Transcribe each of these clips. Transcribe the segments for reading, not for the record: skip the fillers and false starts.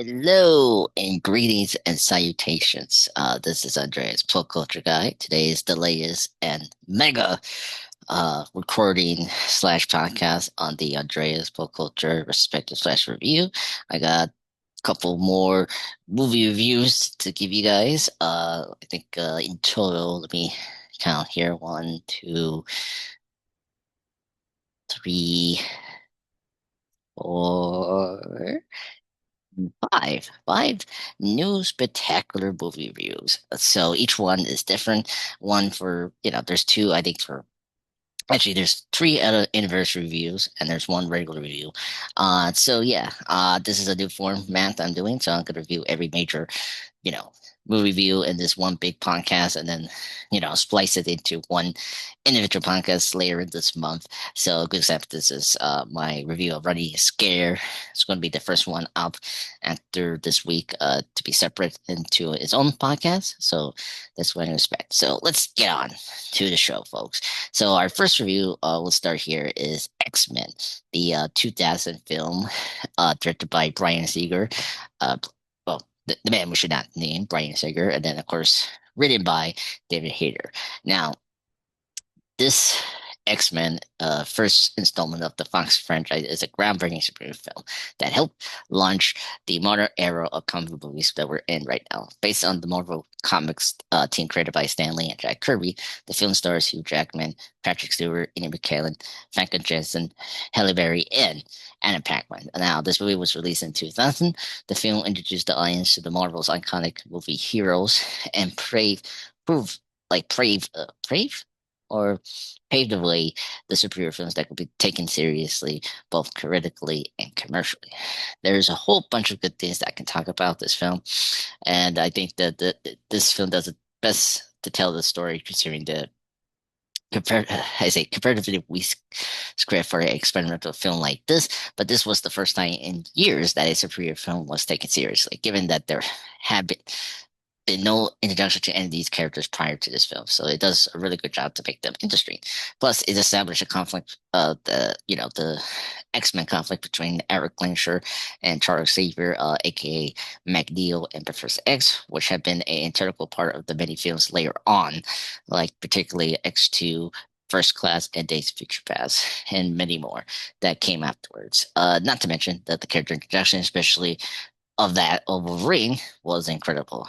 Hello and greetings and salutations. This is Andres Pop Culture Guy. Today is the latest and mega recording slash podcast on the Andreas Pop Culture Respective slash review. I got a couple more movie reviews to give you guys. I think in total, let me count here: one, two, three, four. Five new spectacular movie reviews. So each one is different. One for, there's two, I think, for actually, there's three anniversary reviews and there's one regular review. So yeah, this is a new format I'm doing. So I'm gonna review every major you know, movie review in this one big podcast and then, splice it into one individual podcast later in this month. So, good example, this is my review of Running Scare. It's going to be the first one up after this week to be separate into its own podcast. So, that's what I expect. So, let's get on to the show, folks. So, our first review, we'll start here, is X-Men, the 2000 film directed by Brian Singer. Well, the man we should not name, Brian Singer, and then of course written by David Hayter. Now, this X-Men first installment of the Fox franchise is a groundbreaking superhero film that helped launch the modern era of comic book movies that we're in right now. Based on the Marvel Comics team created by Stan Lee and Jack Kirby, the film stars Hugh Jackman, Patrick Stewart, Ian McKellen, Franklin Jensen, Halle Berry, and Anna Paquin. Now, this movie was released in 2000. The film introduced the audience to the Marvel's iconic movie heroes and brave or paved the way the superhero films that could be taken seriously, both critically and commercially. There's a whole bunch of good things that I can talk about this film, and I think that this film does it best to tell the story, considering the I say comparatively weak script for an experimental film like this. But this was the first time in years that a superhero film was taken seriously, given that there had been no introduction to any of these characters prior to this film, so it does a really good job to make them interesting. Plus, it established a conflict, the X-Men conflict between Eric Glansher and Charles Xavier, aka MacNeil and Professor X, which had been an integral part of the many films later on, like particularly X2. First Class and Days of Future Past, and many more that came afterwards. Not to mention that the character introduction, especially of that of Wolverine, was incredible,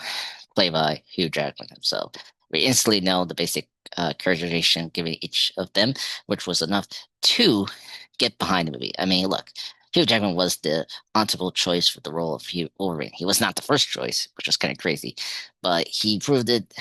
played by Hugh Jackman himself. We instantly know the basic characterization given each of them, which was enough to get behind the movie. I mean, look, Hugh Jackman was the honorable choice for the role of Hugh Wolverine. He was not the first choice, which was kind of crazy, but he proved it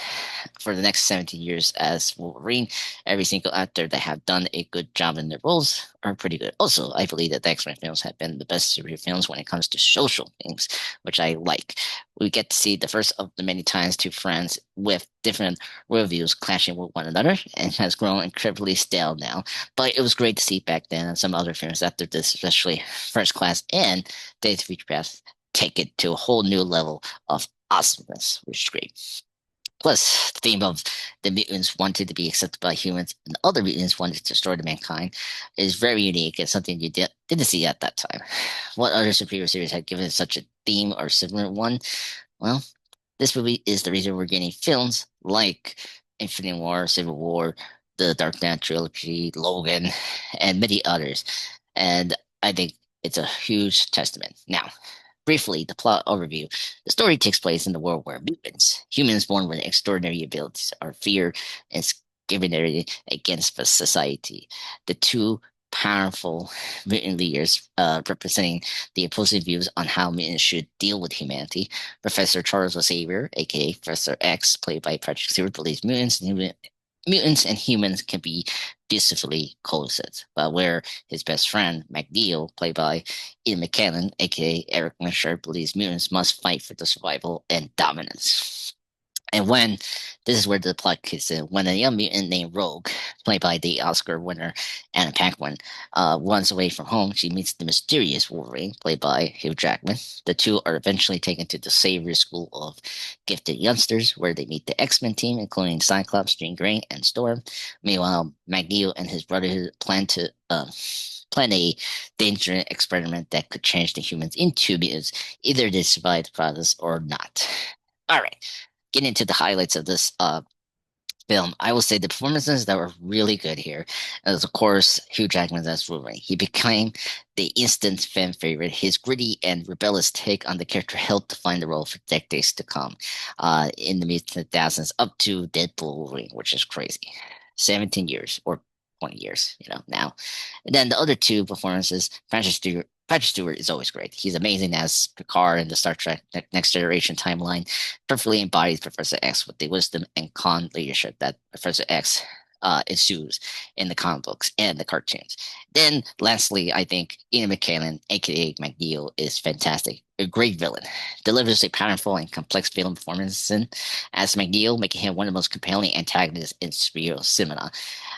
for the next 17 years as Wolverine. Every single actor that have done a good job in their roles are pretty good. Also, I believe that the X-Men films have been the best superhero films when it comes to social themes, which I like. We get to see the first of the many times two friends with different worldviews clashing with one another, and has grown incredibly stale now. But it was great to see back then and some other films after this, especially First Class and Days of Future Past, take it to a whole new level of awesomeness, which is great. Plus, the theme of the mutants wanted to be accepted by humans and other mutants wanted to destroy the mankind is very unique and something you didn't see at that time. What other superhero series had given such a theme or similar one? Well, this movie is the reason we're getting films like Infinite War, Civil War, the Dark Knight trilogy, Logan, and many others. And I think it's a huge testament. Now, briefly, the plot overview. The story takes place in the world where mutants, humans born with extraordinary abilities, are feared and discriminated against by society. The two powerful mutant leaders representing the opposing views on how mutants should deal with humanity. Professor Charles Xavier, aka Professor X, played by Patrick Stewart, believes mutants and humans can be peacefully coexist, but where his best friend, MacNeil, played by Ian McKellen, aka Eric Winsher, believes mutants must fight for the survival and dominance. And when this is where the plot kicks in, when a young mutant named Rogue, played by the Oscar winner Anna Paquin, runs away from home, she meets the mysterious Wolverine, played by Hugh Jackman. The two are eventually taken to the Savior School of Gifted Youngsters, where they meet the X-Men team, including Cyclops, Jean Grey, and Storm. Meanwhile, Magneto and his brother plan to plenty dangerous experiment that could change the humans into mutants. Either they survive the process or not. All right, getting into the highlights of this film, I will say the performances that were really good here is, of course, Hugh Jackman as Wolverine. He became the instant fan favorite. His gritty and rebellious take on the character helped define the role for decades to come, in the mid 2000s up to Deadpool Wolverine, which is crazy. 17 years or 20 years, now. And then the other two performances, Patrick Stewart is always great. He's amazing as Picard in the Star Trek Next Generation timeline, perfectly embodies Professor X with the wisdom and calm leadership that Professor X ensues in the comic books and the cartoons. Then, lastly, I think Ian McKellen, aka McNeil, is fantastic. A great villain, delivers a powerful and complex villain performance as McNeil, making him one of the most compelling antagonists in superhero cinema.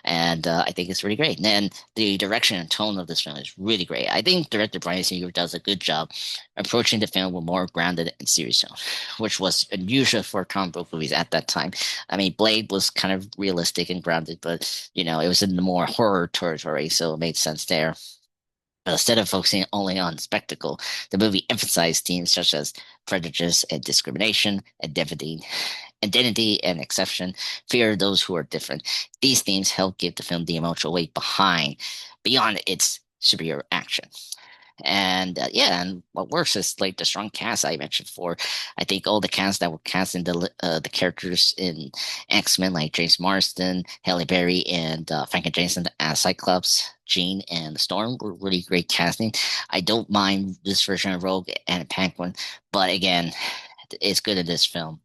And I think it's really great. And then the direction and tone of this film is really great. I think director Brian Singer does a good job approaching the film with more grounded and serious tone, which was unusual for comic book movies at that time. I mean, Blade was kind of realistic and grounded, but it was in the more horror territory, so it made sense there. But instead of focusing only on spectacle, the movie emphasized themes such as prejudice and discrimination, identity and exception, fear of those who are different. These themes help give the film the emotional weight beyond its superhero action. And yeah, and what works is like the strong cast I mentioned before. I think all the cast that were cast in the characters in X-Men, like James Marsden, Halle Berry, and Franklin Jameson as Cyclops, Jean, and Storm were really great casting. I don't mind this version of Rogue and Penguin, but again, it's good in this film.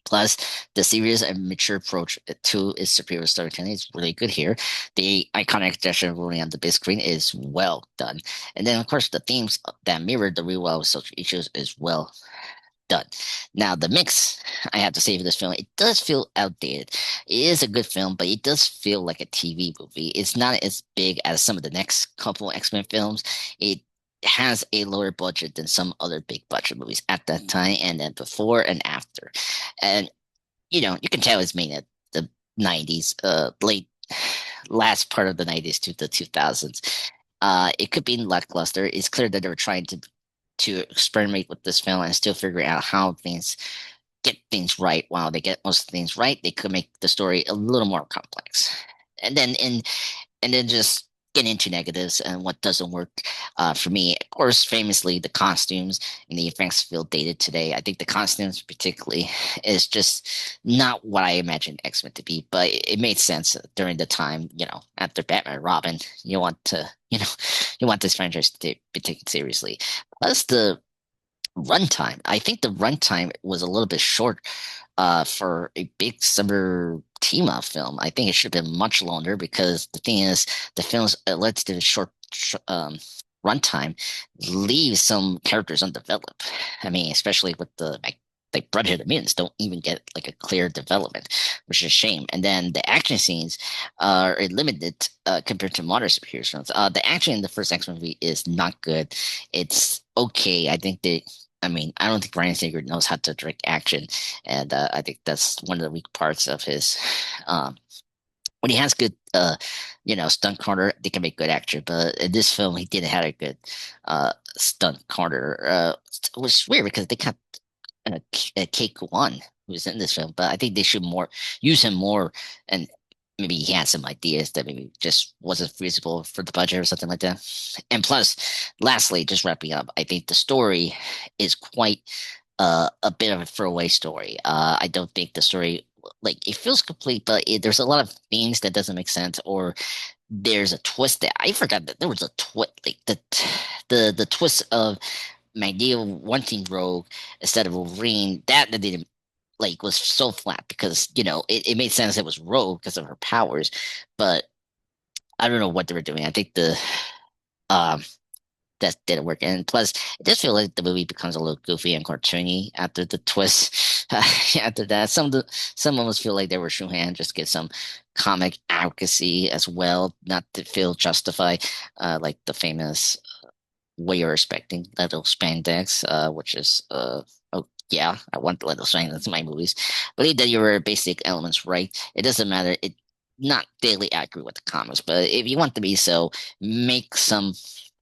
Plus, the serious and mature approach to its superior storytelling is really good here. The iconic gesture rolling on the big screen is well done. And then, of course, the themes that mirror the real world social issues is well done. Now, the mix, I have to say for this film, it does feel outdated. It is a good film, but it does feel like a TV movie. It's not as big as some of the next couple X-Men films. It has a lower budget than some other big budget movies at that time, and then before and after. And you can tell it's made at the 90s, late last part of the 90s to the 2000s. It could be lackluster. It's clear that they were trying to experiment with this film and still figure out how things get things right. While they get most things right, they could make the story a little more complex. And then in and then just get into negatives and what doesn't work for me. Of course, famously, the costumes and the effects feel dated today. I think the costumes, particularly, is just not what I imagined X-Men to be, but it made sense during the time, after Batman and Robin. You want this franchise to be taken seriously. Plus, the runtime. I think the runtime was a little bit short for a big summer team up film. I think it should have been much longer because the thing is, the film's relatively short runtime leaves some characters undeveloped. I mean, especially with the like Brotherhood of Mutants don't even get like a clear development, which is a shame. And then the action scenes are limited compared to modern superhero films. The action in the first X movie is not good. It's okay. I mean, I don't think Bryan Singer knows how to direct action, and I think that's one of the weak parts of his. Um, when he has good, stunt corner, they can make good action. But in this film, he didn't have a good stunt corner, which is weird because they got Cake One who's in this film, but I think they should more use him more, and maybe he had some ideas that maybe just wasn't feasible for the budget or something like that. And plus, lastly, just wrapping up, I think the story is quite a bit of a throwaway story. I don't think the story like it feels complete, but there's a lot of things that doesn't make sense, or there's a twist that I forgot that there was a twist, like the twist of Magneto wanting Rogue instead of Wolverine. That didn't like was so flat because it made sense it was Rogue because of her powers, but I don't know what they were doing. I think the um that didn't work. And plus, it just feel like the movie becomes a little goofy and cartoony after the twist. After that, some almost feel like they were shoehand just get some comic advocacy as well, not to feel justified, like the famous "What You're Expecting" Little Spandex, which is oh yeah, I want Little Spandex in my movies. Believe that your basic elements right. It doesn't matter. not daily accurate with the comics, but if you want to be so, make some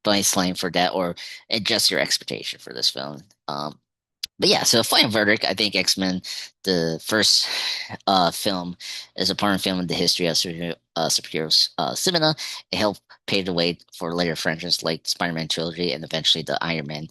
baseline for that or adjust your expectation for this film. But yeah, so final verdict, I think X-Men, the first film, is a important film in the history of superheroes cinema. It helped pave the way for later franchises like the Spider-Man trilogy and eventually the Iron Man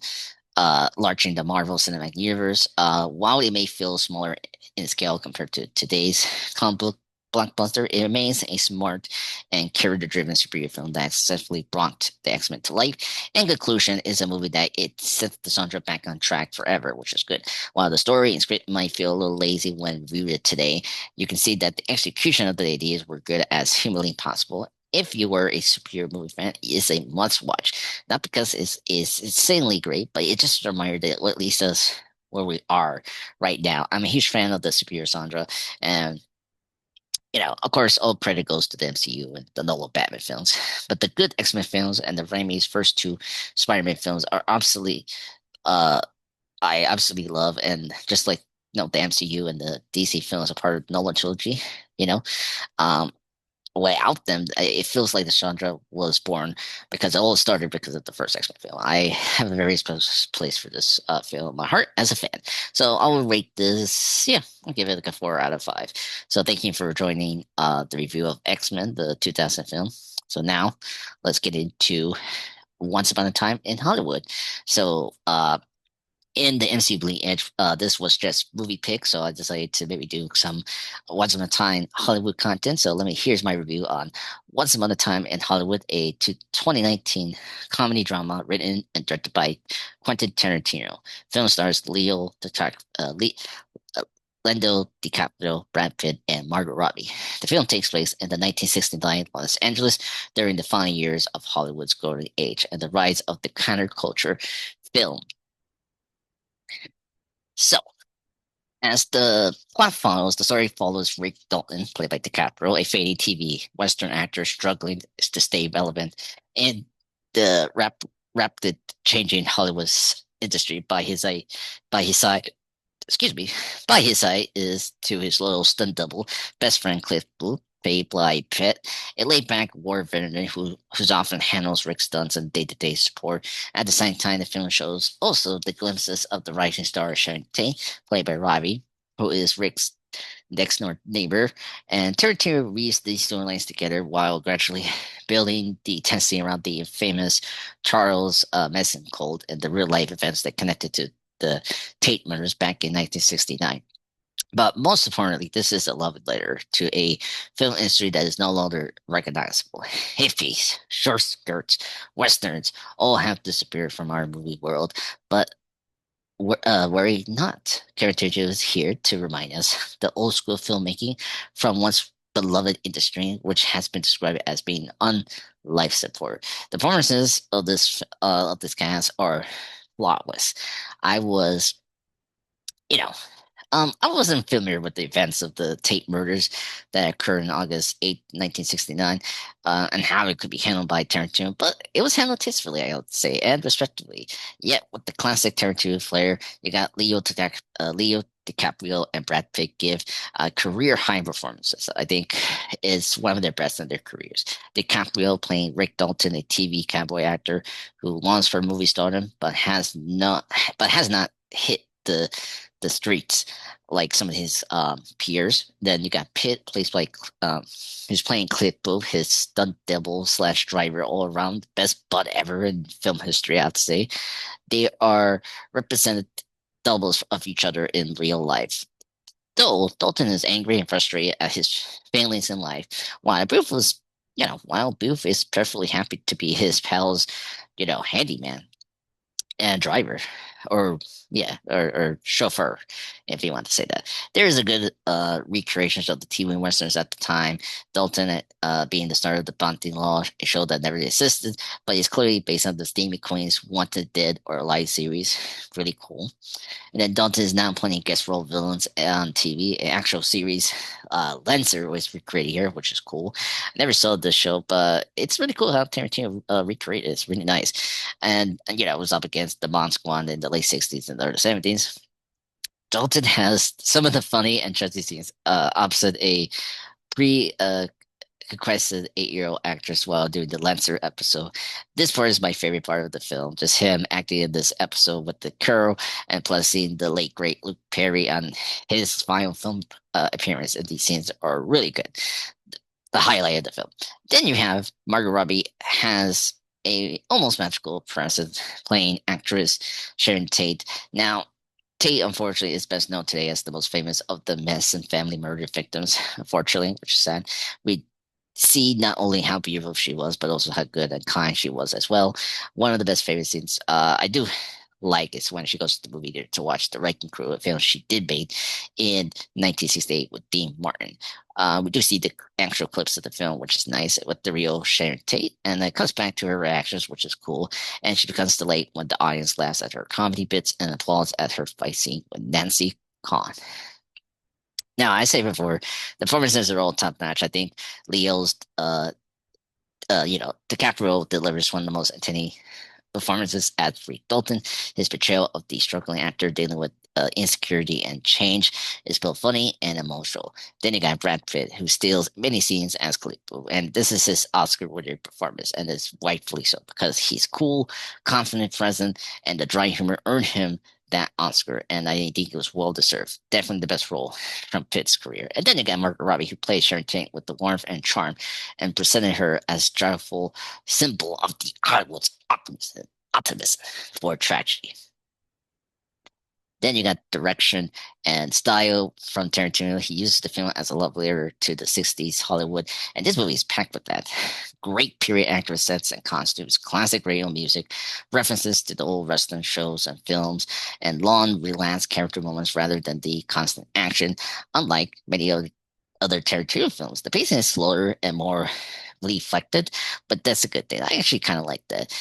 launching the Marvel Cinematic Universe. While it may feel smaller in scale compared to today's comic book blockbuster, it remains a smart and character-driven superhero film that successfully brought the X-Men to life. In conclusion, is a movie that it sets the genre back on track forever, which is good. While the story and script might feel a little lazy when viewed today, you can see that the execution of the ideas were good as humanly possible. If you were a superhero movie fan, it's a must watch. Not because it's insanely great, but it's just a reminder that at least us where we are right now. I'm a huge fan of the superhero genre, and of course, all credit goes to the MCU and the Nolan Batman films. But the good X-Men films and the Raimi's first two Spider-Man films are absolutely, uh, I absolutely love, and just like the MCU and the DC films are part of the Nolan trilogy. You know, um, without them, it feels like the genre was born because it all started because of the first X-Men film. I have a very special place for this film in my heart as a fan. So I will rate this, yeah, I'll give it like a 4 out of 5. So thank you for joining the review of X-Men, the 2000 film. So now let's get into Once Upon a Time in Hollywood. So in the MC Bleeding Edge, this was just movie picks, so I decided to maybe do some Once Upon a Time Hollywood content. So here's my review on Once Upon a Time in Hollywood, a 2019 comedy drama written and directed by Quentin Tarantino. Film stars uh, Lando DiCaprio, Brad Pitt, and Margot Robbie. The film takes place in the 1969 Los Angeles during the final years of Hollywood's golden age and the rise of the counterculture film. So, as the plot follows, the story follows Rick Dalton, played by DiCaprio, a fading TV Western actor struggling to stay relevant in the rapid changing Hollywood's industry. By his side, excuse me, by his side is to his loyal stunt double, best friend Cliff Booth, played by Pitt, a laid-back war veteran who's often handles Rick's stunts and day-to-day support. At the same time, the film shows also the glimpses of the rising star Sharon Tate, played by Robbie, who is Rick's next door neighbor, and Tarantino weaves these storylines together while gradually building the intensity around the famous Charles Manson cult and the real life events that connected to the Tate murders back in 1969. But most importantly, this is a love letter to a film industry that is no longer recognizable. Hippies, short skirts, westerns all have disappeared from our movie world, but worry not. Heritage is here to remind us the old school filmmaking from once beloved industry, which has been described as being on life support. The performances of this cast are flawless. I was, you know, I wasn't familiar with the events of the Tate murders that occurred on August 8, 1969, and how it could be handled by Tarantino, but it was handled tastefully, I would say, and respectfully. Yet, with the classic Tarantino flair, you got Leo DiCaprio and Brad Pitt give career high performances. I think is one of their best in their careers. DiCaprio playing Rick Dalton, a TV cowboy actor who longs for movie stardom, but has not hit the streets like some of his peers. Then you got Pitt, plays like who's playing Cliff Booth, his stunt double slash driver, all around best butt ever in film history. I'd say they are represented doubles of each other in real life. Though Dalton is angry and frustrated at his failings in life, while Booth is perfectly happy to be his pal's, handyman and driver, or or chauffeur, if you want to say that. There is a good recreations of the TV westerns at the time. Dalton, being the star of the Bounty Law, a show that never existed, but is clearly based on the Steve McQueen's Wanted Dead or Alive series. Really cool. And then Dalton is now playing guest role villains on TV. An actual series, Lancer was recreated here, which is cool. I never saw this show, but it's really cool how Tarantino recreated it. It's really nice. And it was up against the Bond Squad in the late 60s and early 70s. Dalton has some of the funny and cheesy scenes opposite a pre requested 8-year-old actress while doing the Lancer episode. This part is my favorite part of the film. Just him acting in this episode with the curl, and plus seeing the late great Luke Perry on his final film appearance in these scenes are really good. The highlight of the film. Then you have Margot Robbie has a almost magical presence playing actress Sharon Tate. Now, Tate, unfortunately, is best known today as the most famous of the Manson family murder victims, unfortunately, which is sad. We see not only how beautiful she was, but also how good and kind she was as well. One of the best favorite scenes I do like is when she goes to the movie theater to watch The Wrecking Crew, a film she did make in 1968 with Dean Martin. We do see the actual clips of the film, which is nice, with the real Sharon Tate, and it comes back to her reactions, which is cool. And she becomes delayed when the audience laughs at her comedy bits and applauds at her fight scene with Nancy Khan. Now, I say before, the performances are all top notch. I think Leo's, DiCaprio delivers one of the most entertaining performances as Rick Dalton. His portrayal of the struggling actor dealing with insecurity and change is both funny and emotional. Then you got Brad Pitt, who steals many scenes as Calypso, and this is his Oscar-winning performance, and it's rightfully so because he's cool, confident, present, and the dry humor earned him that Oscar, and I think it was well deserved. Definitely the best role from Pitt's career. And then you got Margot Robbie, who plays Sharon Tate with the warmth and charm, and presented her as joyful symbol of the Hollywood's optimism for tragedy. Then you got direction and style from Tarantino. He uses the film as a love letter to the 60s Hollywood, and this movie is packed with that. Great period accurate sets and costumes, classic radio music, references to the old Western shows and films, and long, relaxed character moments rather than the constant action, unlike many other Tarantino films. The pacing is slower and more reflected, but that's a good thing. I actually kind of like that.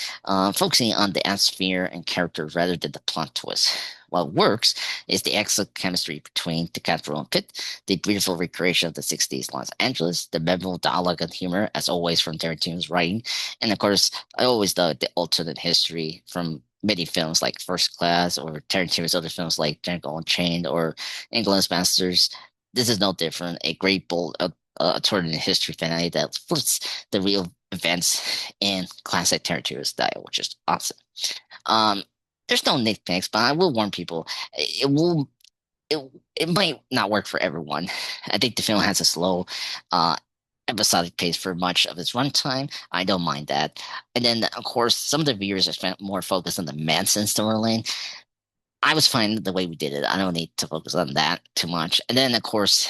Focusing on the atmosphere and characters rather than the plot twist. What works is the excellent chemistry between DiCaprio and Pitt, the beautiful recreation of the 60s Los Angeles, the memorable dialogue and humor, as always, from Tarantino's writing, and of course, I always love the alternate history from many films like First Class or Tarantino's other films like Django Unchained or Inglourious Basterds. This is no different. A great bold alternate history finale that flips the real events in classic Tarantino style, which is awesome. Um, there's no nitpicks, but I will warn people, it will it it might not work for everyone. I think the film has a slow, uh, episodic pace for much of its runtime. I don't mind that. And then, of course, some of the viewers are spent more focused on the Manson storyline. I was fine the way we did it. I don't need to focus on that too much. And then, of course,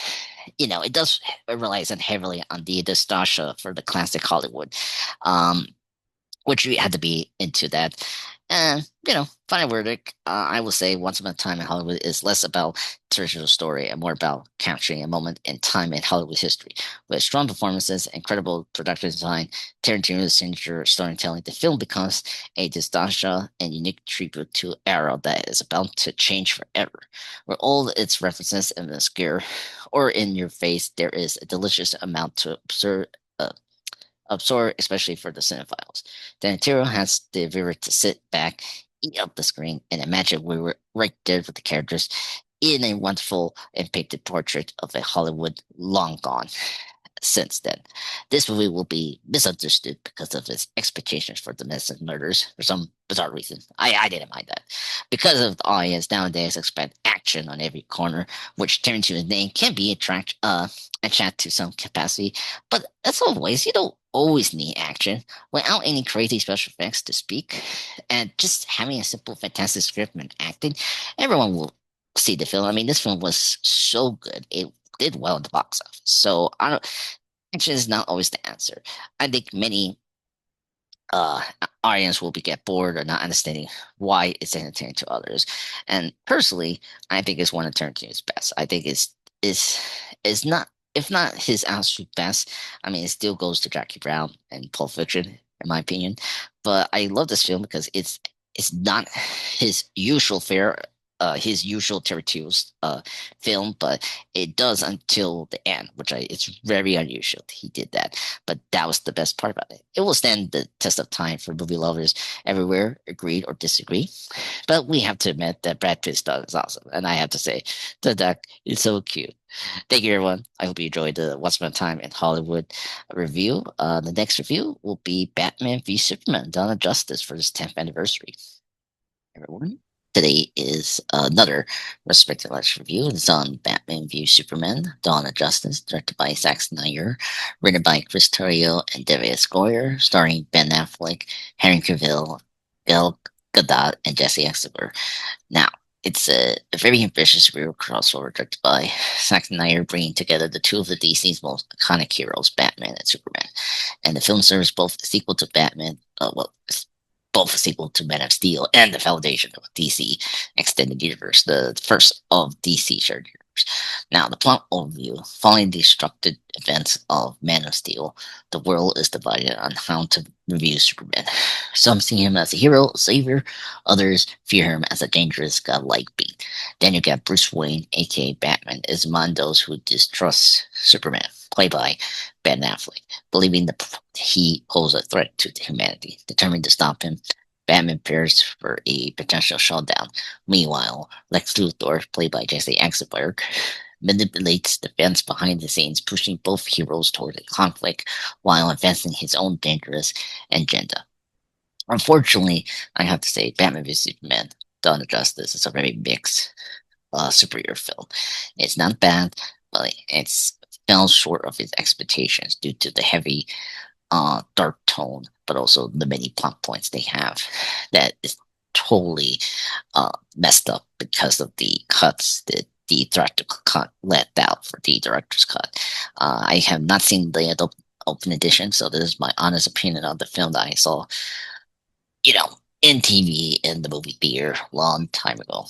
it does relies on heavily on the nostalgia for the classic Hollywood. Um, which you had to be into that. And, final verdict, I will say Once Upon a Time in Hollywood is less about traditional story and more about capturing a moment in time in Hollywood history. With strong performances, incredible production design, Tarantino's signature storytelling, the film becomes a nostalgia and unique tribute to an era that is about to change forever. Where all its references and obscure or in your face, there is a delicious amount to absorb, especially for the cinephiles. The interior has the ability to sit back, eat up the screen, and imagine we were right there with the characters in a wonderful and painted portrait of a Hollywood long gone since then. This movie will be misunderstood because of its expectations for domestic murders for some bizarre reason. I didn't mind that. Because of the audience nowadays expect action on every corner, which Tarantino's name can be attract to some capacity. But as always, you don't always need action without any crazy special effects to speak. And just having a simple, fantastic script and acting, everyone will see the film. I mean, this film was so good. It did well in the box office. So I don't action is not always the answer. I think many uh audience will be get bored or not understanding why it's entertaining to others. And personally, I think it's one of Tarantino's best. I think is not if not his absolute best. I mean, it still goes to Jackie Brown and Pulp Fiction, in my opinion. But I love this film because it's not his usual fare his usual territorial film, but it does until the end, which it's very unusual he did that. But that was the best part about it. It will stand the test of time for movie lovers everywhere, agreed or disagree. But we have to admit that Brad Pitt's dog is awesome, and I have to say the duck is so cute. Thank you, everyone. I hope you enjoyed the Once Upon a Time in Hollywood review. The next review will be Batman v Superman: Dawn of Justice for its 10th anniversary. Everyone. Today is another Respected Large review. It's on Batman v Superman: Dawn of Justice, directed by Zack Snyder, written by Chris Terrio and David Goyer, starring Ben Affleck, Henry Cavill, Gal Gadot, and Jesse Eisenberg. Now, it's a very ambitious real crossover directed by Zack Snyder, bringing together the two of the DC's most iconic heroes, Batman and Superman. And the film serves both a sequel to Batman, it's both a sequel to Man of Steel and the foundation of DC Extended Universe, the first of DC shared universe. Now, the plot overview. Following the destructive events of Man of Steel, the world is divided on how to review Superman. Some see him as a hero, a savior, others fear him as a dangerous godlike being. Then you get Bruce Wayne, aka Batman, is among those who distrust Superman, played by Ben Affleck, believing that he poses a threat to humanity. Determined to stop him, Batman prepares for a potential showdown. Meanwhile, Lex Luthor, played by Jesse Eisenberg, manipulates the events behind the scenes, pushing both heroes toward a conflict while advancing his own dangerous agenda. Unfortunately, I have to say, Batman v Superman: Dawn of Justice is a very mixed superhero film. It's not bad, but it's fell short of its expectations due to the heavy, dark tone, but also the many plot points they have that is totally messed up because of the cuts that the director cut let out for the director's cut. I have not seen the open edition, so this is my honest opinion on the film that I saw, in TV in the movie theater long time ago.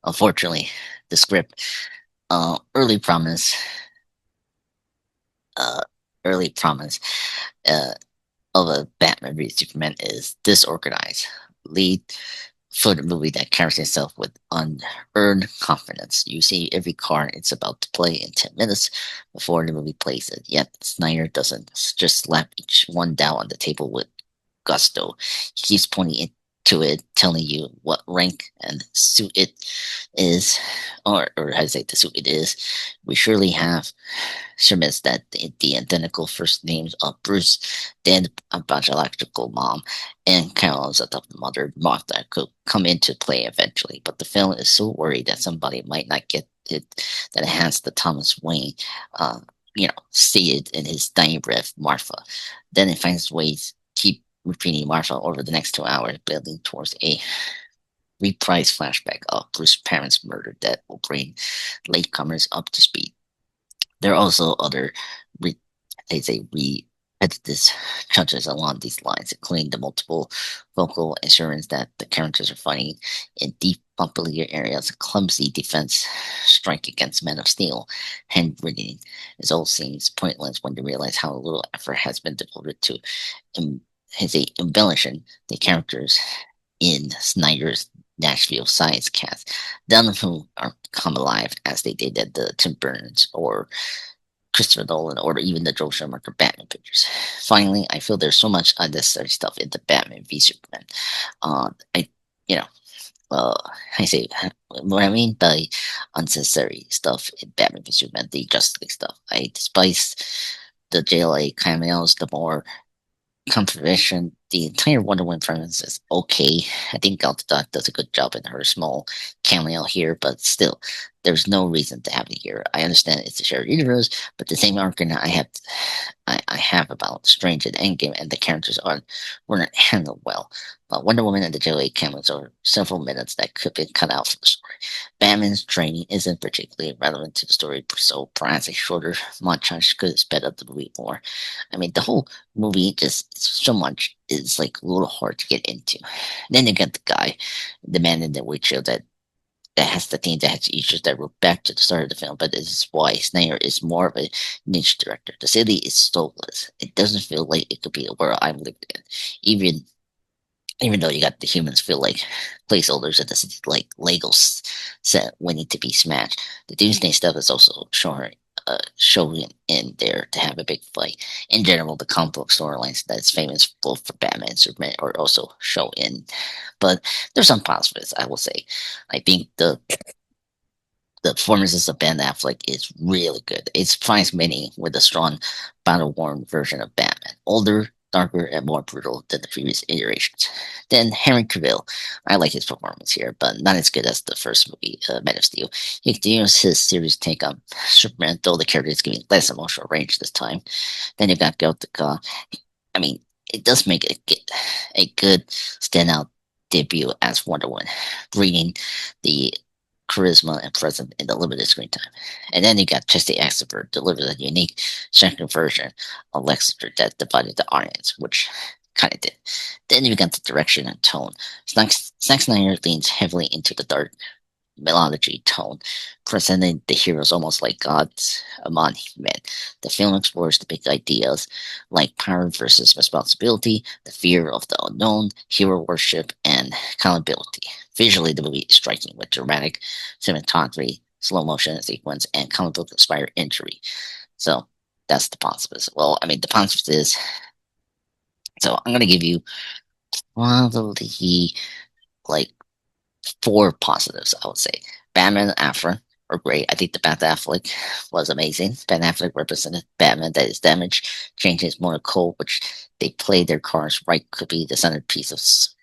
Unfortunately, the script early promise, uh, early promise uh, of a Batman v Superman is disorganized. Lead for the movie that carries itself with unearned confidence. You see every card it's about to play in 10 minutes before the movie plays it. Yet Snyder doesn't just slap each one down on the table with gusto. He keeps pointing to it, telling you what rank and suit it is, or how to say the suit it is. We surely have submits that the identical first names of Bruce, then a biological mom, and Carol's adopted mother, Martha, could come into play eventually. But the film is so worried that somebody might not get it that it has the Thomas Wayne, see it in his dying breath, Martha. Then it finds ways keep repeating Martha over the next 2 hours, building towards a reprise flashback of Bruce's parents' murder that will bring latecomers up to speed. There are also other, re- they say, repetitive touches along these lines, including the multiple vocal assurance that the characters are fighting in deep, unfamiliar areas, clumsy defense strike against Men of Steel, handwriting. It all seems pointless when you realize how little effort has been devoted to embellishing the characters in Snyder's Nashville Science cast, none of whom are come alive as they did at the Tim Burns or Christopher Nolan or even the Joel Schumacher Batman pictures. Finally, I feel there's so much unnecessary stuff in the Batman v Superman. I, you know, uh, I say what I mean by unnecessary stuff in Batman v Superman, the Justice League stuff. I despise the JLA cameos, the more composition. The entire Wonder Woman premise is okay. I think Gal Gadot does a good job in her small cameo here, but still, there's no reason to have it here. I understand it's a shared universe, but the same argument I have about Strange and Endgame and the characters weren't handled well. But Wonder Woman and the JLA cameos are several minutes that could be cut out from the story. Batman's training isn't particularly relevant to the story, so perhaps a shorter montage could sped up the movie more. I mean, the whole movie just so much is like a little hard to get into. Then you get the guy, the man in the wheelchair that has the thing that has issues that were back to the start of the film, but this is why Snyder is more of a niche director. The city is soulless. It doesn't feel like it could be a world I'm living in. Even Even though you got the humans feel like placeholders at this like Legos set waiting to be smashed. The Doomsday stuff is also showing in there to have a big fight. In general, the comic book storylines that's famous both for Batman and Superman are also show in. But there's some positives, I will say. I think the performances of Ben Affleck is really good. It surprised many with a strong, battle-worn version of Batman, older, darker, and more brutal than the previous iterations. Then Henry Cavill, I like his performance here, but not as good as the first movie, Man of Steel. He continues his serious take on Superman, though the character is giving less emotional range this time. Then you got Gal Gadot. I mean, it does make a good standout debut as Wonder Woman, bringing the charisma and presence in the limited screen time. And then you got Jesse Eisenberg delivers a unique second version of Lex Luthor that divided the audience, which kind of did. Then you got the direction and tone. Zack Snyder leans heavily into the dark melodic tone, presenting the heroes almost like gods among men. The film explores the big ideas like power versus responsibility, the fear of the unknown, hero worship, and accountability. Visually, the movie is striking with dramatic cinematography, slow motion sequence, and comic book inspired imagery. So that's the positives. Well, I mean, the positives is so I'm gonna give you probably like four positives, I would say. Batman and Affleck are great. I think the Bat Affleck was amazing. Ben Affleck represented Batman that is damaged, changing his motor code, which they played their cards right, could be the centerpiece of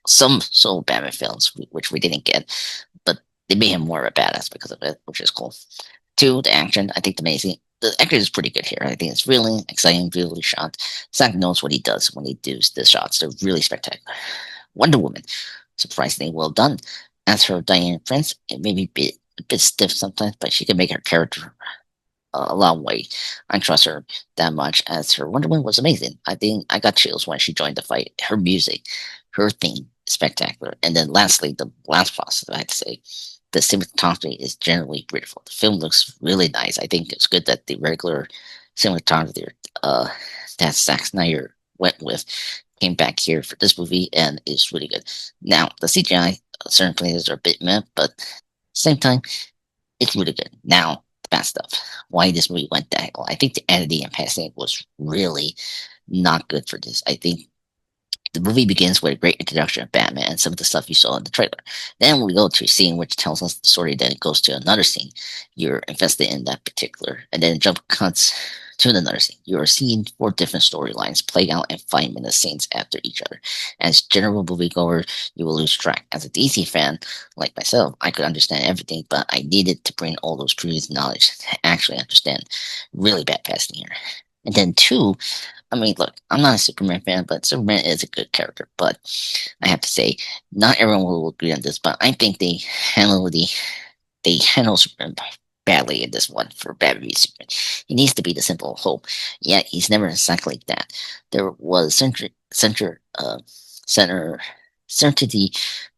some solo Batman films, which we didn't get, but they made him more of a badass because of it, which is cool. Two, the action, I think the amazing. The action is pretty good here. I think it's really exciting, beautifully shot. Zack knows what he does when he does the shots. They're really spectacular. Wonder Woman, surprisingly well done. As for Diane Prince, it may be a bit stiff sometimes, but she can make her character a long way. I trust her that much as her Wonder Woman was amazing. I think I got chills when she joined the fight. Her music, her theme, spectacular. And then lastly, the last positive I have to say, the cinematography is generally beautiful. The film looks really nice. I think it's good that the regular cinematography uh, that Zack Snyder went with came back here for this movie and is really good. Now, the CGI, certain places are a bit meh, but same time, it's really good. Now, the bad stuff. Why this movie went that well. I think the editing and passing was really not good for this. I think the movie begins with a great introduction of Batman and some of the stuff you saw in the trailer. Then we go to a scene which tells us the story, then it goes to another scene. You're invested in that particular, and then jump cuts to another scene. You are seeing four different storylines play out in 5 minute scenes after each other. As general moviegoer, you will lose track. As a DC fan, like myself, I could understand everything, but I needed to bring all those previous knowledge to actually understand. Really bad passing here. And then two, I mean, look, I'm not a Superman fan, but Superman is a good character. But I have to say, not everyone will agree on this, but I think handle they handle Superman badly in this one for Batman v Superman. He needs to be the simple hope, yet he's never exactly that. There was center certainty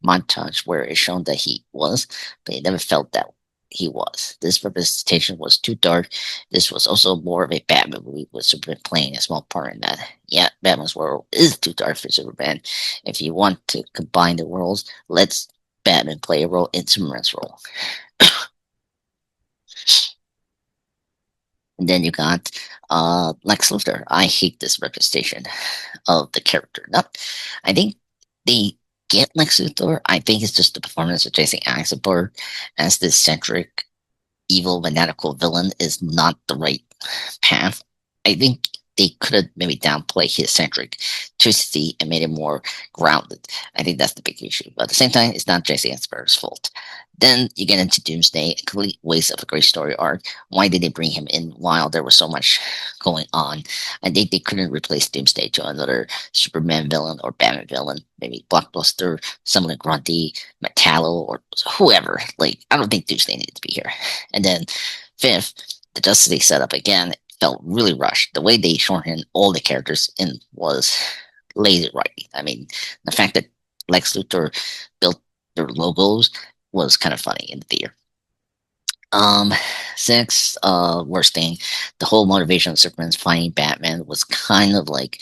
montage where it shown that he was, but it never felt that he was. This representation was too dark. This was also more of a Batman movie with Superman playing a small part in that. Yeah, Batman's world is too dark for Superman. If you want to combine the worlds, let's Batman play a role in Superman's role. And then you got Lex Luthor. I hate this representation of the character. Not, I think they get Lex Luthor. I think it's just the performance of Jason Eisenberg as this centric, evil, maniacal villain is not the right path. I think they could have maybe downplayed his centric twisty and made it more grounded. I think that's the big issue. But at the same time, it's not Jesse Eisenberg's fault. Then you get into Doomsday, a complete waste of a great story arc. Why did they bring him in while there was so much going on? I think they couldn't replace Doomsday to another Superman villain or Batman villain, maybe Blockbuster, someone like Grundy, Metallo, or whoever. Like, I don't think Doomsday needed to be here. And then fifth, the Justice League setup again felt really rushed. The way they shortened all the characters in was lazy writing. I mean, the fact that Lex Luthor built their logos was kind of funny in the theater. Um, six, worst thing, the whole motivation of Superman's fighting Batman was kind of like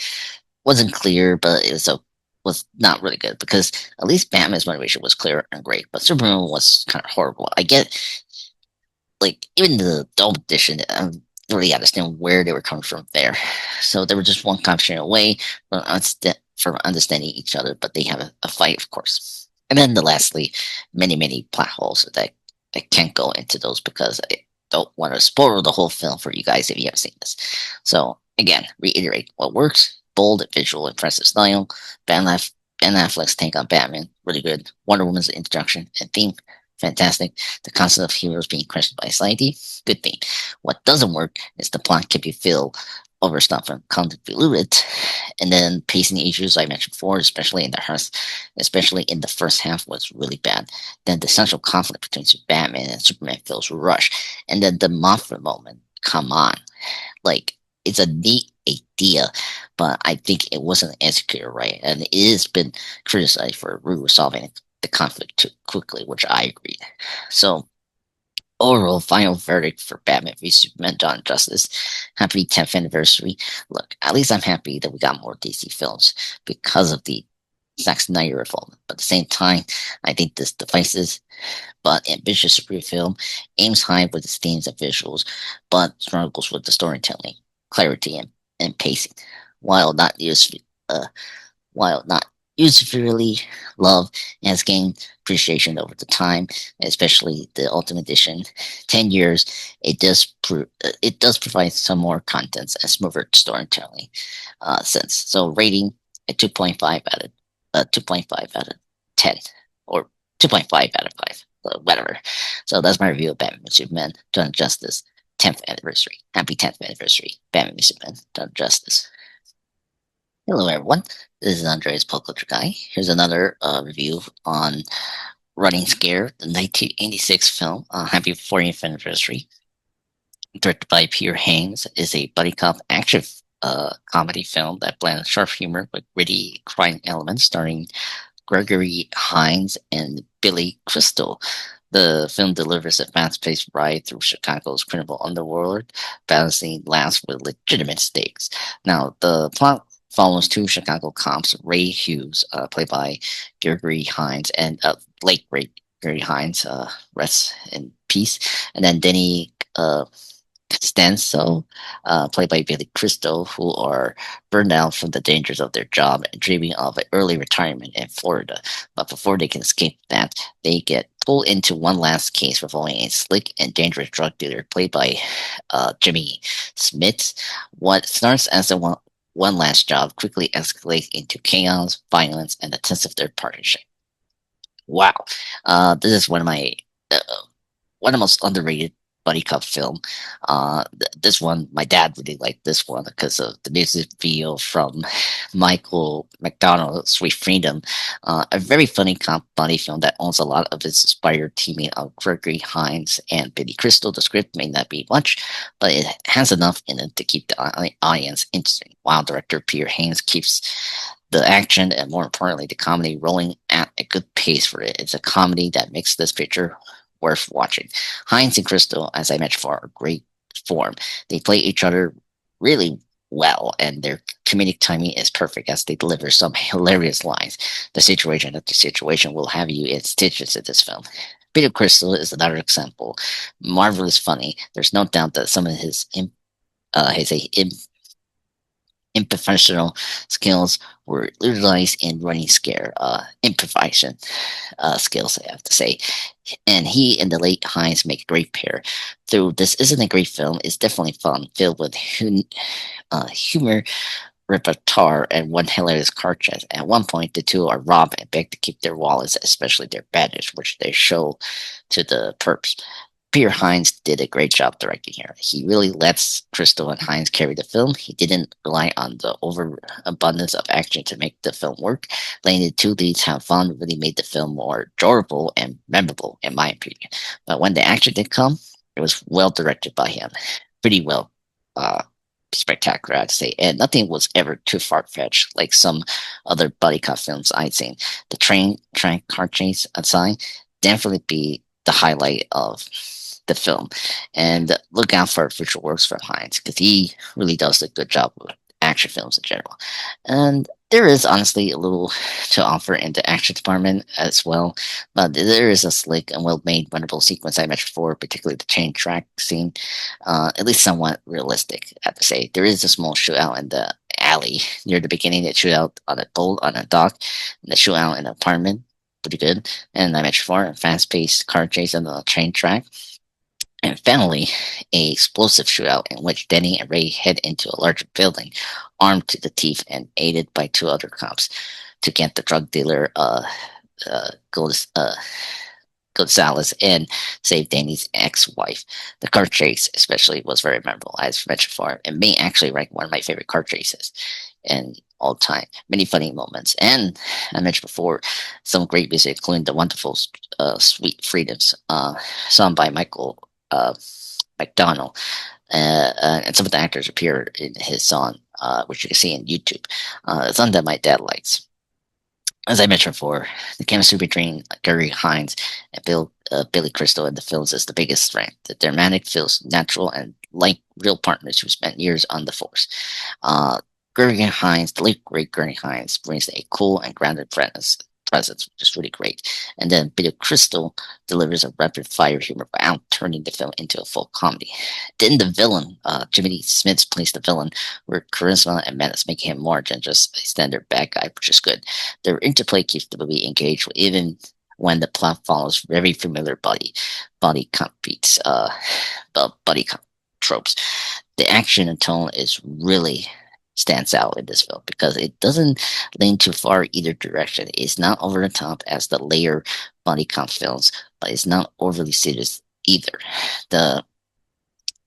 wasn't clear, but it was so. was not really good because at least Batman's motivation was clear and great, but Superman was kind of horrible. I get like even the adult edition, I don't really understand where they were coming from there. So they were just one conversation away from understanding each other, but they have a fight, of course. And then lastly, many plot holes that I can't go into those because I don't want to spoil the whole film for you guys if you haven't seen this. So again, reiterate what works: bold, visual, impressive style. Ben, Aff- ben Affleck's take on Batman, really good. Wonder Woman's introduction and theme, fantastic. The concept of heroes being questioned by society, good thing. What doesn't work is the plot can be filled overstuffed and convoluted, and then pacing issues I mentioned before, especially in the first half, was really bad. Then the central conflict between Batman and Superman feels rushed, and then the Mothra moment. Come on, like it's a neat idea, but I think it wasn't executed right, and it has been criticized for resolving the conflict too quickly, which I agree. So overall, final verdict for Batman v Superman: Dawn of Justice. Happy 10th anniversary. Look, at least I'm happy that we got more DC films because of the Zack Snyder film. But at the same time, I think this devices but ambitious superhero film aims high with its themes and visuals, but struggles with the storytelling, clarity, and pacing. While not used, uh, while not usually loved, has gained appreciation over the time, especially the Ultimate Edition. 10 years, it does provide some more content and smoother storytelling sense. So rating a 2.5 out of 2.5 out of 10, or 2.5 out of 5, whatever. So that's my review of Batman v Superman: Dawn of Justice. 10th anniversary. Happy 10th anniversary, Batman v Superman: Dawn of Justice. Hello, everyone. This is Andres Pop Culture Guy. Here's another review on Running Scare, the 1986 film. Happy 40th anniversary. Directed by Peter Haynes, is a buddy cop action comedy film that blends sharp humor with gritty crime elements, starring Gregory Hines and Billy Crystal. The film delivers a fast-paced ride through Chicago's criminal underworld, balancing laughs with legitimate stakes. Now, the plot follows two Chicago cops, Ray Hughes, played by Gregory Hines, and late great Gregory Hines, rests in peace, and then Denny Stanso, played by Billy Crystal, who are burned out from the dangers of their job and dreaming of an early retirement in Florida. But before they can escape that, they get pulled into one last case involving a slick and dangerous drug dealer, played by Jimmy Smith. What starts as one last job quickly escalates into chaos, violence, and a tense of their partnership. Wow, this is uh, one of the most underrated buddy cop film. This one, my dad really liked this one because of the music video from Michael McDonald's Sweet Freedom. A very funny cop buddy film that owns a lot of its inspired teaming of Gregory Hines and Billy Crystal. The script may not be much, but it has enough in it to keep the audience interesting, while director Peter Haynes keeps the action and, more importantly, the comedy rolling at a good pace for it. It's a comedy that makes this picture worth watching. Hines and Crystal, as I mentioned before, are great form. They play each other really well, and their comedic timing is perfect as they deliver some hilarious lines. The situation after situation will have you in stitches in this film. Peter Crystal is another example. Marvelous funny. There's no doubt that some of his improfessional skills were utilized in running scare improvisation skills, I have to say. And he and the late Hines make a great pair. Though this isn't a great film, it's definitely fun, filled with humor, repertoire, and one hilarious car chase. At one point, the two are robbed and beg to keep their wallets, especially their badges, which they show to the perps. Peter Hines did a great job directing here. He really lets Crystal and Hines carry the film. He didn't rely on the overabundance of action to make the film work. Letting the two leads have fun really made the film more enjoyable and memorable, in my opinion. But when the action did come, it was well directed by him. Pretty well uh, spectacular, I'd say. And nothing was ever too far fetched like some other buddy cop films I'd seen. The train car chase aside, definitely be the highlight of the film. And look out for future works from Hines because he really does a good job with action films in general. And There is honestly a little to offer in the action department as well, but there is a slick and well-made, wonderful sequence I mentioned before, particularly the train track scene, at least somewhat realistic. I have to say, there is a small shootout in the alley near the beginning. That shootout on a boat on a dock, and the shootout in an apartment, pretty good. And I mentioned before, a fast-paced car chase on the train track. And finally, a explosive shootout in which Denny and Ray head into a larger building, armed to the teeth and aided by two other cops to get the drug dealer Gold, Gonzalez and save Danny's ex-wife. The car chase, especially, was very memorable, as mentioned before, and may actually rank one of my favorite car chases in all time. Many funny moments, and I mentioned before, some great music, including the wonderful "Sweet Freedoms" sung by Michael McDonald, and some of the actors appear in his song, which you can see on YouTube. It's one that my dad likes. As I mentioned before, the chemistry between Gary Hines and Billy Crystal in the films is the biggest strength. The dramatic feels natural and like real partners who spent years on the force. Uh, Gary Hines, the late great Gary Hines, brings a cool and grounded presence, which is really great. And then Billy Crystal delivers a rapid fire humor without turning the film into a full comedy. Then the villain, Jimmy Smith plays the villain, where charisma and menace make him more than just a standard bad guy, which is good. Their interplay keeps the movie engaged, even when the plot follows very familiar body comp beats, buddy comp tropes. The action and tone is really stands out in this film because it doesn't lean too far either direction. It's not over the top as the layer body comp films, but it's not overly serious either. The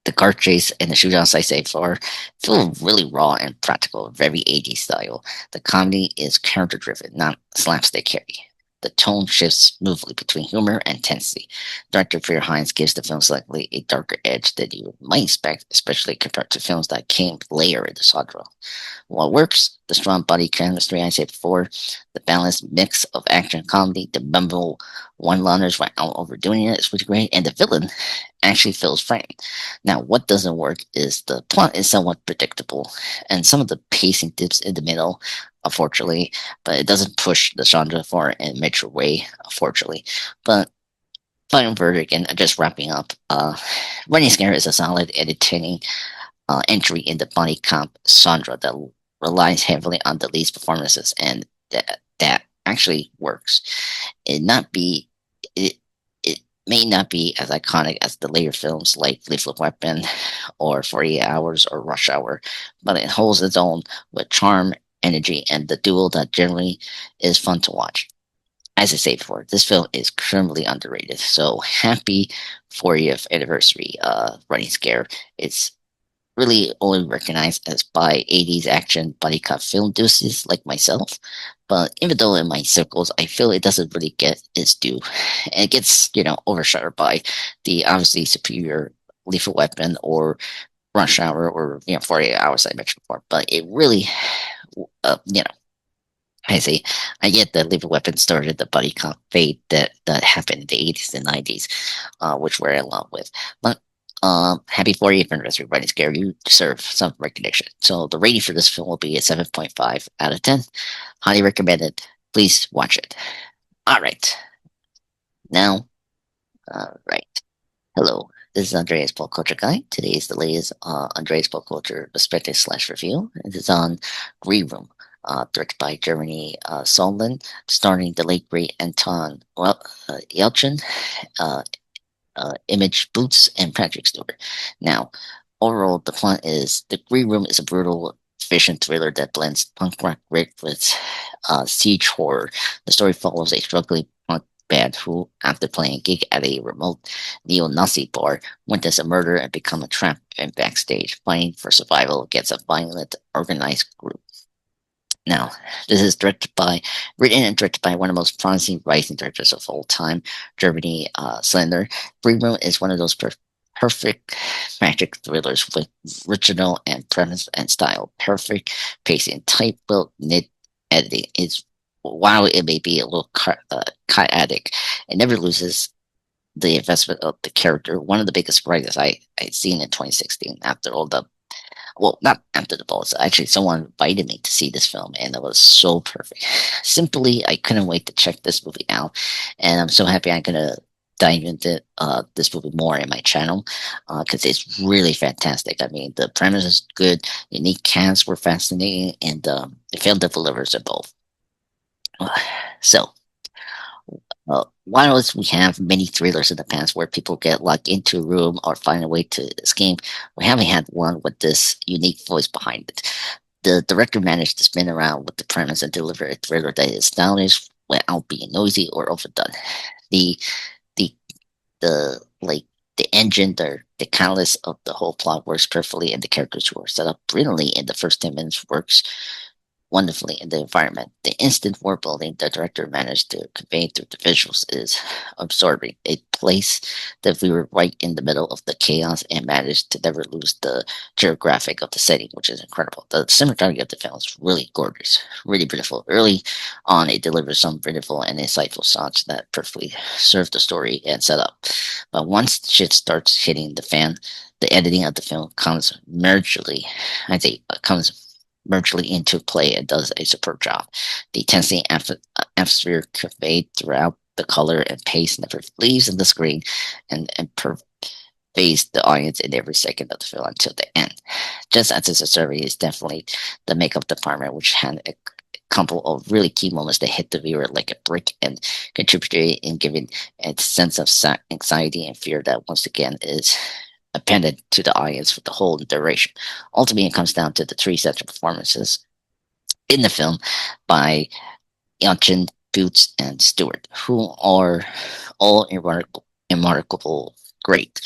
the car chase and the shootouts I say far feel really raw and practical, very 80s style. The comedy is character driven, not slapstick heavy. The tone shifts smoothly between humor and intensity. Director Peter Hines gives the film slightly a darker edge than you might expect, especially compared to films that came later in the genre. What works, the strong body chemistry I said before, the balanced mix of action and comedy, the memorable one-liners without overdoing it is really great, and the villain actually feels framed. Now, what doesn't work is the plot is somewhat predictable, and some of the pacing dips in the middle, unfortunately, but it doesn't push the genre forward in a major way, unfortunately. But final verdict, and just wrapping up, Running Scare is a solid, entertaining entry in the body comp genre that relies heavily on the lead's performances, and that actually works. It not be it it may not be as iconic as the later films like Lethal Weapon or 48 Hours or Rush Hour, but it holds its own with charm, energy, and the duel that generally is fun to watch. As I say before, this film is criminally underrated. So happy 40th anniversary, Running Scare. It's really only recognized as by 80s action buddy cop film enthusiasts like myself. But even though in my circles, I feel it doesn't really get its due. And it gets, overshadowed by the obviously superior Lethal Weapon or Rush Hour or, 48 Hours I mentioned before. But it really, uh, you know, I see. I get that Lethal Weapon started the buddy cop fate that happened in the 80s and 90s, which we're in love with. But happy 40th anniversary, Running Scare. You deserve some recognition. So the rating for this film will be a 7.5 out of 10. Highly recommended. Please watch it. All right. Now, right. Hello. This is Andreas Pop Culture Guy. Today is the latest Andreas Pop Culture Perspective slash review. It is on Green Room, directed by Germany Solman, starring the late great Anton Yelchin, uh, Image Boots, and Patrick Stewart. Now, overall, the plot is the Green Room is a brutal fiction thriller that blends punk rock grit with siege horror. The story follows a struggling punk band who, after playing a gig at a remote neo-Nazi bar, witness a murder and become a trap and backstage, fighting for survival against a violent, organized group. Now, this is written and directed by one of the most promising writing directors of all time, Germany Slender. Primo is one of those perfect magic thrillers with original and premise and style, perfect pacing, tight built knit editing. Is while it may be a little chaotic, it never loses the investment of the character. One of the biggest surprises I seen in 2016 after all the Well, not after the balls. Actually, someone invited me to see this film, and it was so perfect. Simply, I couldn't wait to check this movie out, and I'm so happy I'm gonna dive into this movie more in my channel because it's really fantastic. I mean, the premise is good, the unique cast were fascinating, and the film delivers it both. So, while we have many thrillers in the past where people get locked into a room or find a way to escape, we haven't had one with this unique voice behind it. The director managed to spin around with the premise and deliver a thriller that is stylish without being noisy or overdone. The the the the engine, the catalyst of the whole plot works perfectly, and the characters who are set up brilliantly in the first 10 minutes works wonderfully in the environment. The instant world building the director managed to convey through the visuals is absorbing. It placed the viewer right in the middle of the chaos and managed to never lose the geographic of the setting, which is incredible. The cinematography of the film is really gorgeous, really beautiful. Early on, it delivers some beautiful and insightful shots that perfectly serve the story and setup. But once shit starts hitting the fan, the editing of the film comes mergely, I think, comes virtually into play and does a superb job. The intensity atmosphere conveyed throughout the color and pace never leaves in the screen and pervades the audience in every second of the film until the end. Just as a survey is definitely the makeup department, which had a couple of really key moments that hit the viewer like a brick and contributed in giving a sense of anxiety and fear that once again is appended to the audience for the whole duration. Ultimately, it comes down to the three central performances in the film by Yachin, Boots, and Stewart, who are all remarkable great,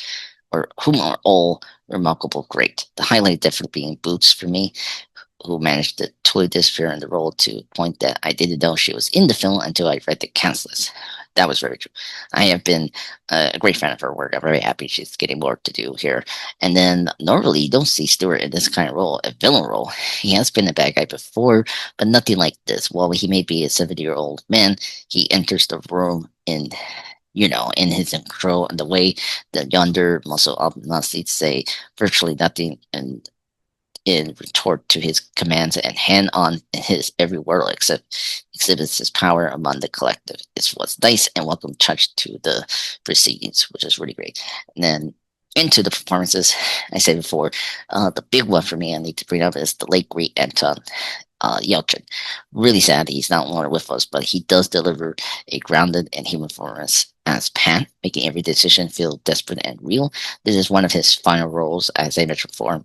or whom are all remarkable great. The highlight definitely being Boots for me, who managed to totally disappear in the role to the point that I didn't know she was in the film until I read the cast list. That was very true. I have been a great fan of her work. I'm very happy she's getting more to do here. And then normally you don't see Stewart in this kind of role, a villain role. He has been a bad guy before, but nothing like this. While he may be a 70-year-old man, he enters the room in his control and the way that yonder muscle up Nazi say virtually nothing and in retort to his commands and hand on his every word exhibits his power among the collective. It was nice and welcome touch to the proceedings, which is really great. And then into the performances, I said before, the big one for me I need to bring up is the late great Anton Yelchin. Really sad he's not longer with us, but he does deliver a grounded and human performance as Pan, making every decision feel desperate and real. This is one of his final roles, as I mentioned before,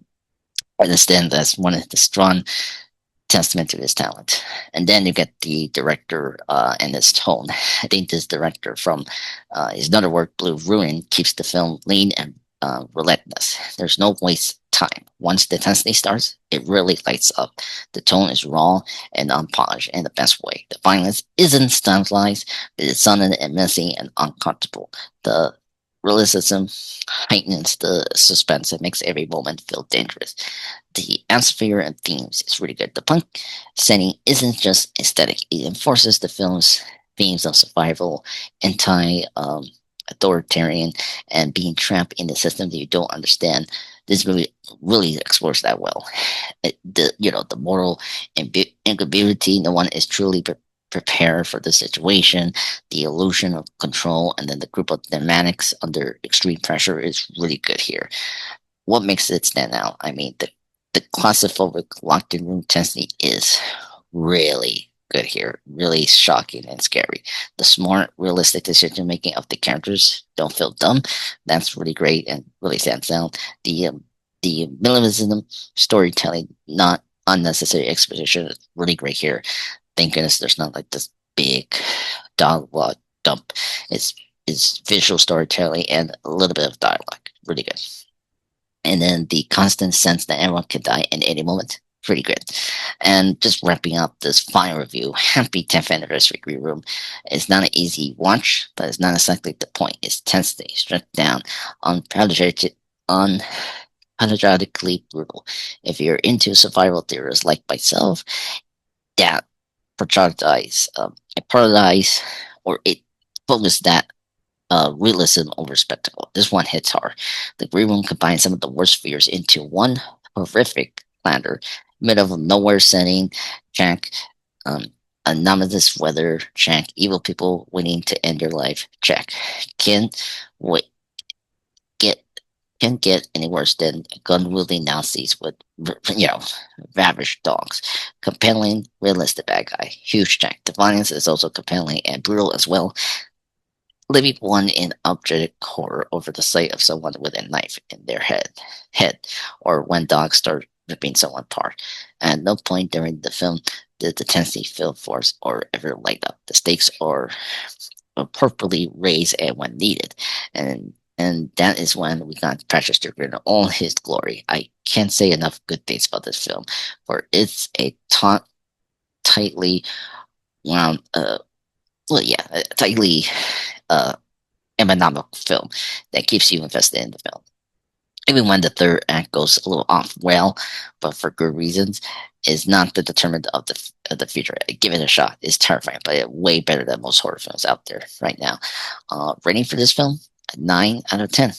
I understand that's one of the strong testament to his talent. And then you get the director and his tone. I think this director from his another work, Blue Ruin, keeps the film lean and relentless. There's no waste time. Once the intensity starts, it really lights up. The tone is raw and unpolished in the best way. The violence isn't stylized, but it's sudden and messy and uncomfortable. The realism heightens the suspense and makes every moment feel dangerous. The atmosphere and themes is really good. The punk setting isn't just aesthetic; it enforces the film's themes of survival, authoritarian, and being trapped in a system that you don't understand. This really explores that well. The moral ambiguity. No one is truly prepared for the situation. The illusion of control, and then the group of dynamics under extreme pressure is really good here. What makes it stand out? I mean, the claustrophobic locked in room intensity is really good here. Really shocking and scary. The smart, realistic decision making of the characters don't feel dumb. That's really great and really stands out. The minimalism storytelling, not unnecessary exposition, is really great here. Thank goodness there's not like this big dialogue dump. It's it's visual storytelling and a little bit of dialogue. Really good. And then the constant sense that everyone could die in any moment. Pretty good. And just wrapping up this final review, happy 10th anniversary Green Room. It's not an easy watch, but it's not exactly the point. It's intensity, stripped down, unapologetic, unapologetically brutal. If you're into survival theorists like myself, that projectiles, paradise, or it focus that realism over spectacle. This one hits hard. The Green Room combines some of the worst fears into one horrific slander, middle of nowhere setting, check. Um, Anomalous weather, check. Evil people waiting to end their life, check. Can wait get can get any worse than gun-wielding Nazis with ravished dogs. Compelling, realistic bad guy, huge check. The violence is also compelling and brutal as well, leaving one in object horror over the sight of someone with a knife in their head, or when dogs start ripping someone apart. At no point during the film did the tensity feel forced or ever light up. The stakes are appropriately raised and when needed, and that is when we got Patrick Stewart in all his glory. I can't say enough good things about this film, for it's a tightly wound, tightly uh, economic film that keeps you invested in the film. Even when the third act goes a little off well, but for good reasons, is not the determinant of the future. Give it a shot. It's terrifying, but way better than most horror films out there right now. Rating for this film, a 9 out of 10.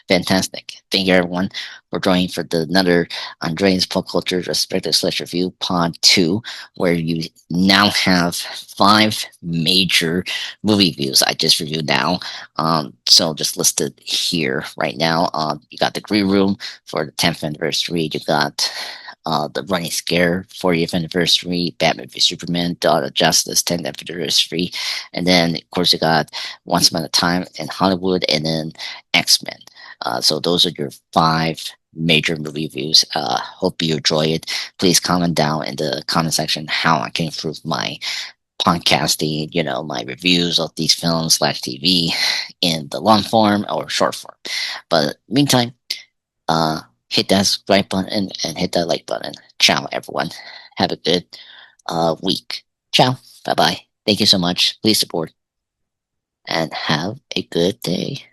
Fantastic. Thank you everyone for joining for the another Andres Pop Culture Retrospective / Review Pod 2, where you now have 5 major movie views I just reviewed now. So just listed here right now. You got the Green Room for the 10th anniversary. You got the Running Scare 40th anniversary, Batman v Superman, Dawn of Justice 10th anniversary, and then of course you got Once Upon a Time in Hollywood, and then X-Men. So those are your 5 major movie views. Hope you enjoy it. Please comment down in the comment section how I can improve my podcasting, my reviews of these films / TV in the long form or short form. But meantime, hit that subscribe button and hit that like button. Ciao, everyone. Have a good week. Ciao. Bye bye. Thank you so much. Please support and have a good day.